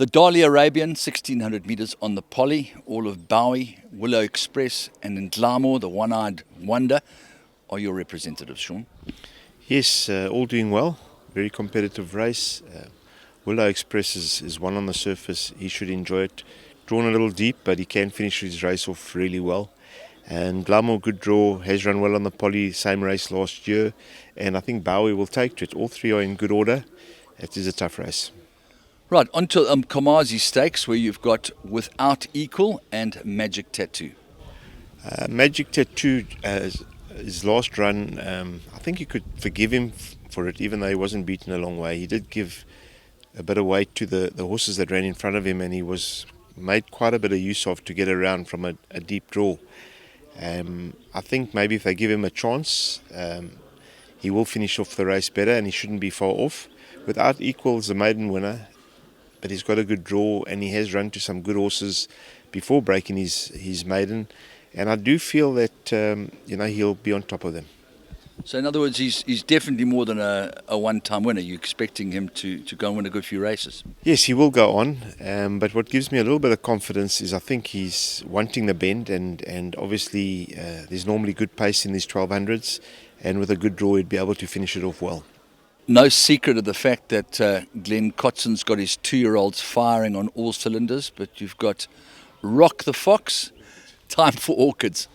The DARLEY ARABIAN, 1600 metres on the Poly, all of BOWIE, WILLOW Express and INDLAMU, the one-eyed wonder, are your representatives, Sean? Yes, all doing well. Very competitive race. Willow Express is one on the surface. He should enjoy it. Drawn a little deep, but he can finish his race off really well. And INDLAMU, good draw, has run well on the Poly, same race last year. And I think BOWIE will take to it. All three are in good order. It is a tough race. Right, on to Kamazi Stakes, where you've got Without Equal and Magic Tattoo. Magic Tattoo, his last run, I think you could forgive him for it, even though he wasn't beaten a long way. He did give a bit of weight to the horses that ran in front of him, and he was made quite a bit of use of to get around from a deep draw. I think maybe if they give him a chance, he will finish off the race better, and he shouldn't be far off. Without Equal is a maiden winner, but he's got a good draw, and he has run to some good horses before breaking his maiden. And I do feel that he'll be on top of them. So in other words, he's definitely more than a one-time winner. You're expecting him to go and win a good few races? Yes, he will go on. But what gives me a little bit of confidence is I think he's wanting the bend, and obviously there's normally good pace in these 1200s, and with a good draw he'd be able to finish it off well. No secret of the fact that Glenn Cotson's got his 2-year-olds firing on all cylinders, but you've got Rock the Fox, Time for Orchids.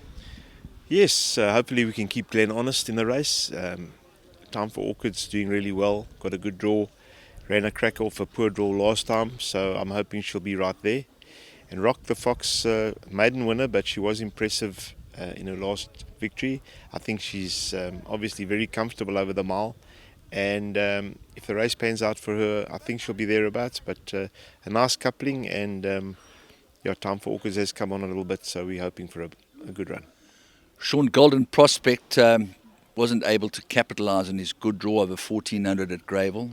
Yes, hopefully we can keep Glenn honest in the race. Time for Orchids doing really well, got a good draw, ran a crack off a poor draw last time, so I'm hoping she'll be right there. And Rock the Fox, maiden winner, but she was impressive in her last victory. I think she's obviously very comfortable over the mile. And if the race pans out for her, I think she'll be thereabouts. But a nice coupling, and Time for Orchids has come on a little bit, so we're hoping for a good run. Sean, Golden Prospect wasn't able to capitalise on his good draw over 1400 at Gravel.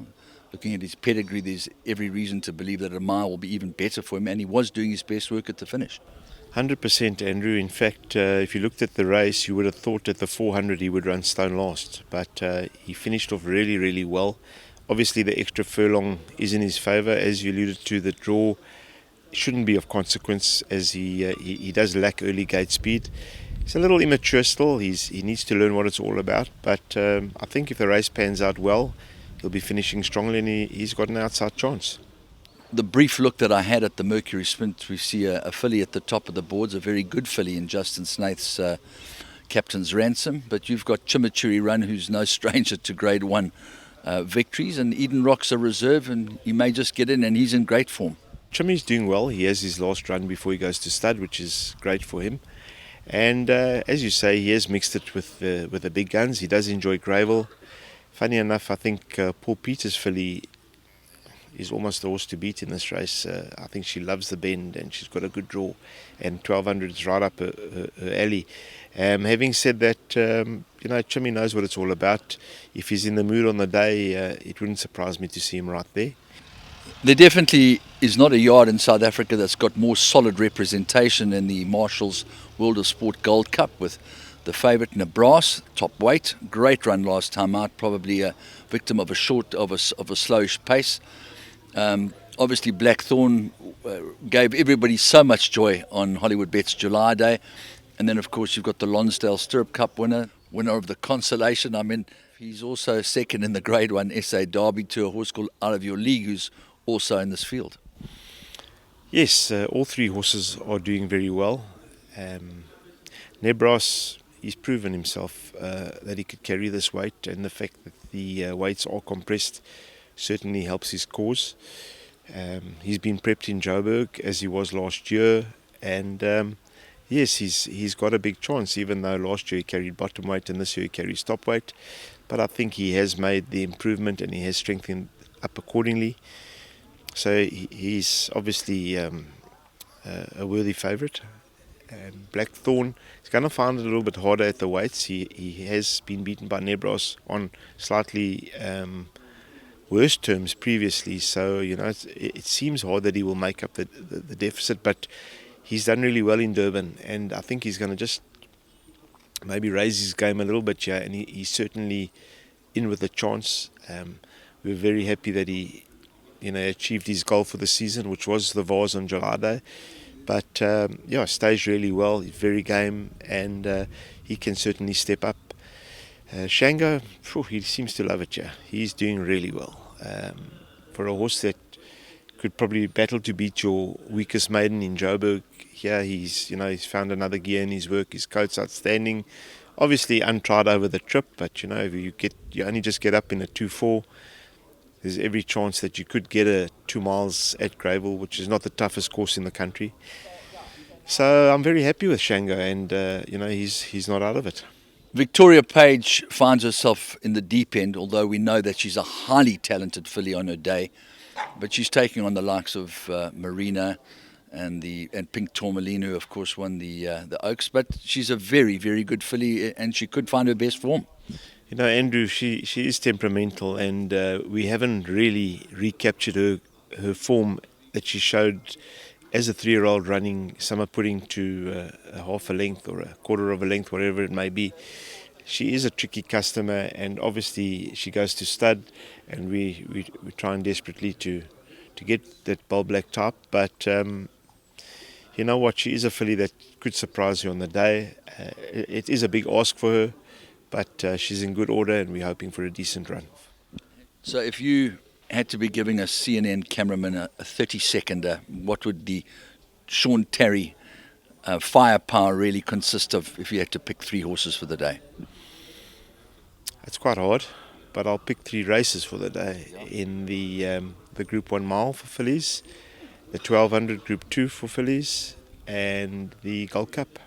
Looking at his pedigree, there's every reason to believe that a mile will be even better for him, and he was doing his best work at the finish. 100%, Andrew. In fact, if you looked at the race, you would have thought at the 400 he would run stone last. But he finished off really, really well. Obviously, the extra furlong is in his favour. As you alluded to, the draw shouldn't be of consequence, as he does lack early gate speed. He's a little immature still. He needs to learn what it's all about. But I think if the race pans out well, he'll be finishing strongly, and he's got an outside chance. The brief look that I had at the Mercury Sprint, we see a filly at the top of the boards, a very good filly in Justin Snaith's Captain's Ransom. But you've got Chimichuri Run, who's no stranger to Grade 1 victories, and Eden Rock's a reserve, and he may just get in, and he's in great form. Chimi's doing well. He has his last run before he goes to stud, which is great for him. And as you say, he has mixed it with the big guns. He does enjoy Gravel. Funny enough, I think Paul Peters' filly is almost the horse to beat in this race. I think she loves the bend, and she's got a good draw, and 1200 is right up her alley. Having said that, Chimi knows what it's all about. If he's in the mood on the day, it wouldn't surprise me to see him right there. There definitely is not a yard in South Africa that's got more solid representation in the Marshall's World of Sport Gold Cup, with the favourite NEBRAAS, top weight, great run last time out, probably a victim of a slowish pace. Obviously Blackthorn gave everybody so much joy on Hollywood Bet's July Day, and then of course you've got the Lonsdale Stirrup Cup winner of the Consolation. I mean, he's also second in the Grade 1 SA Derby to a horse called Out of Your League, who's also in this field. Yes, all three horses are doing very well. NEBRAAS, he's proven himself that he could carry this weight, and the fact that the weights are compressed certainly helps his cause. He's been prepped in Joburg as he was last year, and yes, he's got a big chance, even though last year he carried bottom weight and this year he carries top weight. But I think he has made the improvement, and he has strengthened up accordingly. So he's obviously a worthy favourite. Blackthorn is going to find it a little bit harder at the weights. He has been beaten by NEBRAAS on slightly worse terms previously, so it seems hard that he will make up the deficit, but he's done really well in Durban, and I think he's going to just maybe raise his game a little bit here, and he's certainly in with a chance. We're very happy that he achieved his goal for the season, which was the Vase on July Day. But stays really well. He's very game, and he can certainly step up. Shango, he seems to love it. Yeah, he's doing really well. For a horse that could probably battle to beat your weakest maiden in Joburg, here he's found another gear in his work. His coat's outstanding. Obviously untried over the trip, but if you only just get up in a 2-4. There's every chance that you could get a 2 miles at Gravel, which is not the toughest course in the country. So I'm very happy with Shango, and he's not out of it. Victoria Page finds herself in the deep end, although we know that she's a highly talented filly on her day. But she's taking on the likes of Marina and Pink Tourmaline, who of course won the Oaks. But she's a very, very good filly, and she could find her best form. Andrew, she is temperamental, and we haven't really recaptured her form that she showed as a 3-year-old running summer pudding to a half a length or a quarter of a length, whatever it may be. She is a tricky customer, and obviously she goes to stud, and we're trying desperately to get that Bull Black type. But you know what, she is a filly that could surprise you on the day. It is a big ask for her, but she's in good order, and we're hoping for a decent run. So if you had to be giving a CNN cameraman a 30-seconder, what would the S Tarry firepower really consist of if you had to pick 3 horses for the day? It's quite hard, but I'll pick 3 races for the day. In the Group 1 mile for fillies, the 1200 Group 2 for fillies, and the Gold Cup.